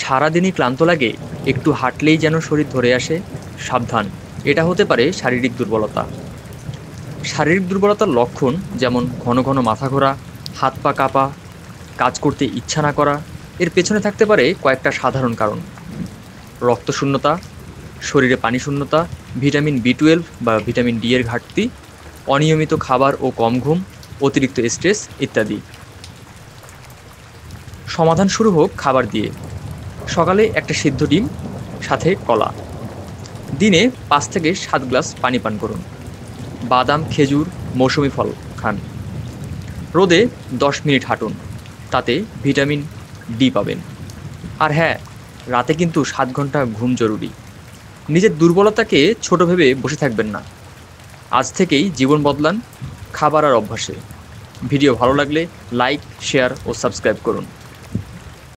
সারাদিনই ক্লান্ত লাগে, একটু হাঁটলেই যেন শরীর ধরে আসে। সাবধান, এটা হতে পারে শারীরিক দুর্বলতা। শারীরিক দুর্বলতার লক্ষণ যেমন ঘন ঘন মাথা ঘোরা, হাত পা কাঁপা, কাজ করতে ইচ্ছা না করা, এর পেছনে থাকতে পারে কয়েকটা সাধারণ কারণ: রক্তশূন্যতা, শরীরে পানি শূন্যতা, ভিটামিন বি 12 বা ভিটামিন ডি এর ঘাটতি, অনিয়মিত খাবার ও কম ঘুম, অতিরিক্ত স্ট্রেস ইত্যাদি। সমাধান শুরু হোক খাবার দিয়ে। সকালে একটা সিদ্ধ ডিম, সাথে কলা। দিনে 5 থেকে 7 গ্লাস পানি পান করুন। বাদাম, খেজুর, মৌসুমি ফল খান। রোদে 10 মিনিট হাঁটুন, তাতে ভিটামিন ডি পাবেন। আর হ্যাঁ, রাতে কিন্তু 7 ঘন্টা ঘুম জরুরি। নিজের দুর্বলতাকে ছোট ভেবে বসে থাকবেন না। আজ থেকেই জীবন বদলান, খাবার আর অভ্যাসে। ভিডিও ভালো লাগলে লাইক, শেয়ার ও সাবস্ক্রাইব করুন।